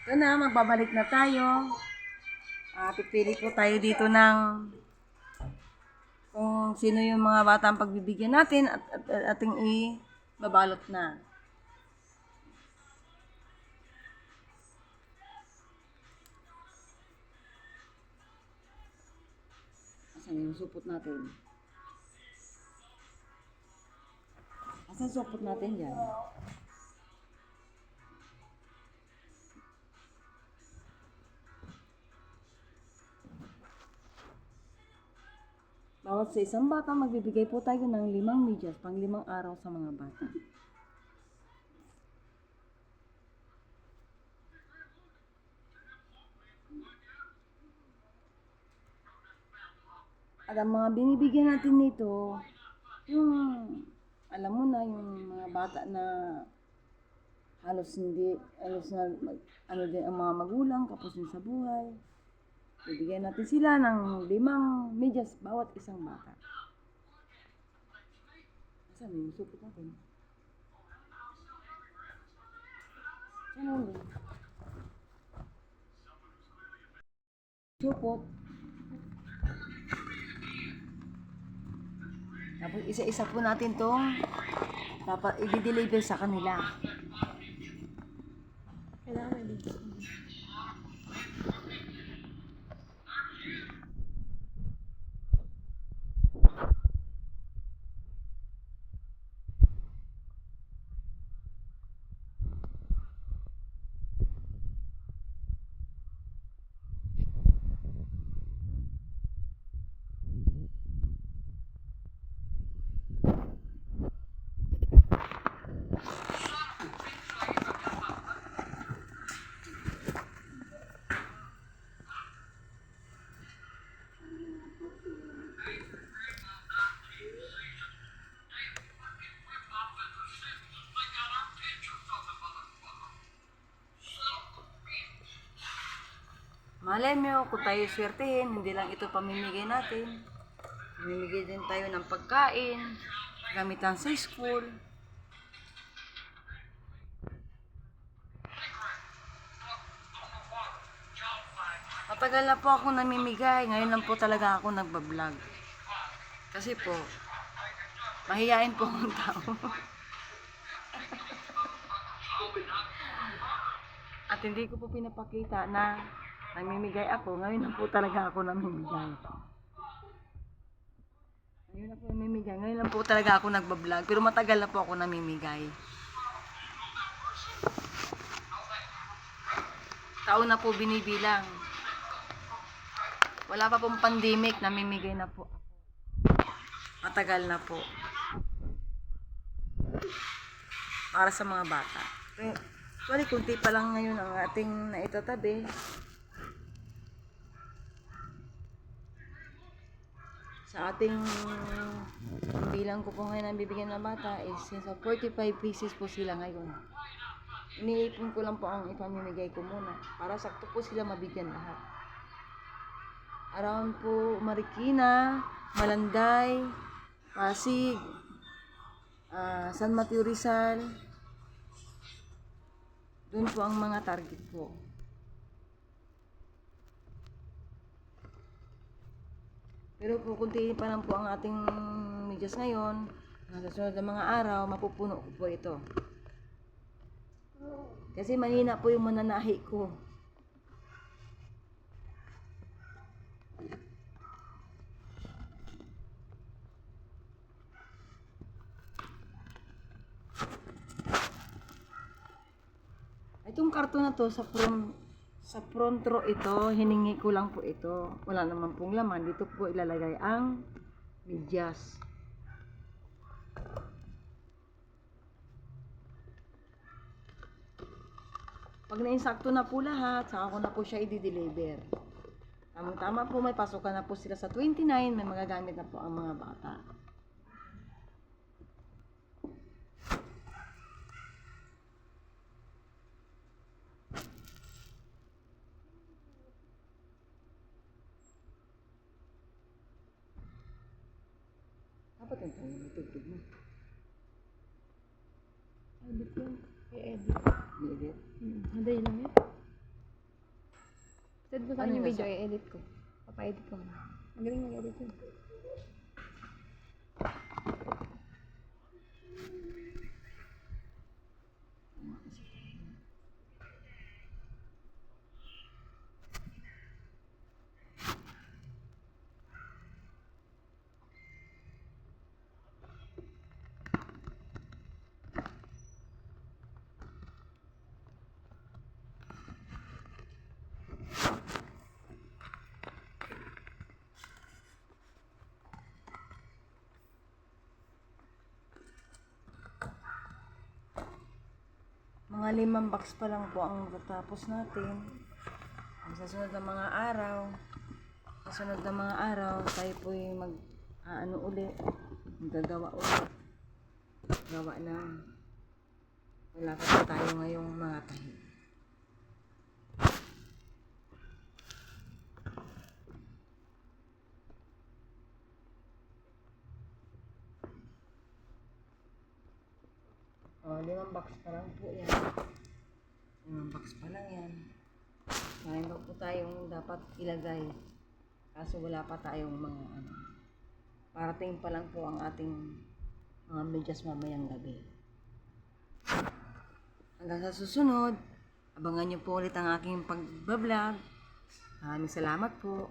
Ito na, magbabalik na tayo. Pipili po tayo dito ng kung sino yung mga batang pagbibigyan natin at ating i-babalot na. Asan yung supot natin? Asan supot natin dyan? Bawat sa isang bata, magbibigay po tayo ng 5 medyas, pang 5 araw sa mga bata. At ang mga binibigyan natin nito, yung, alam mo na, yung mga bata na halos na, ano din ang mga magulang, kapos din sa buhay. Bibigyan natin sila ng 5 medyas bawat isang bata. Saan yung supot natin? Saan yung supot? Tapos isa-isa po natin tong dapat i-deliver sa kanila. Kailangan may video. Malay mo, kung tayo swertehin, hindi lang ito pamimigay natin. Pamimigay din tayo ng pagkain, gamitan sa school. Matagal na po ako namimigay, ngayon lang po talaga ako nagbablog. Kasi po, mahihain po ang tao. At hindi ko po pinapakita na namimigay ako, ngayon lang po talaga ako namimigay. Ngayon lang po talaga ako nagbablog, pero matagal na po ako namimigay. Taon na po binibilang. Wala pa pong pandemic, namimigay na po. Matagal na po. Para sa mga bata. Sorry, kunti pa lang ngayon ang ating naitatabi. Sa ating bilang ko po ngayon ang bibigyan ng bata is sa 45 pieces po sila ngayon. Iniipon ko lang po ang ipamimigay ko muna para sakto po sila mabigyan lahat. Around po Marikina, Malanday, Pasig, San Mateo Rizal. Doon po ang mga target ko. Pero po kunti pa lang po ang ating medyas ngayon. Sa susunod na mga araw, mapupuno ko po ito. Kasi manina po yung mananahi ko. Itong karton na to sa front row ito, hiningi ko lang po ito. Wala naman pong laman. Dito po ilalagay ang medyas. Pag nainsakto na po lahat, saka ko na po siya i-deliver. Tama po, may pasukan na po sila sa 29, may magagamit na po ang mga bata. Dapat yung tayo natutog mo. Edit yun. I-edit. I-edit. Madali lang yun. Send mo sa akin yung video, i-edit ko. Papa-edit ko. Magaling mag-edit yun. Mga 5 box pa lang po ang tatapos natin. Sa sunod na mga araw, tayo po yung uli, gagawa ulit. Gawa na. Wala pa tayo ngayong mga tahi. Oh, 5 box pa lang po yan. 5 box pa lang yan. Mayroon pa po tayong dapat ilagay. Kaso wala pa tayong mga parating pa lang po ang ating mga medyas mamayang gabi. Hanggang sa susunod, abangan niyo po ulit ang aking pagbablog. Maraming salamat po.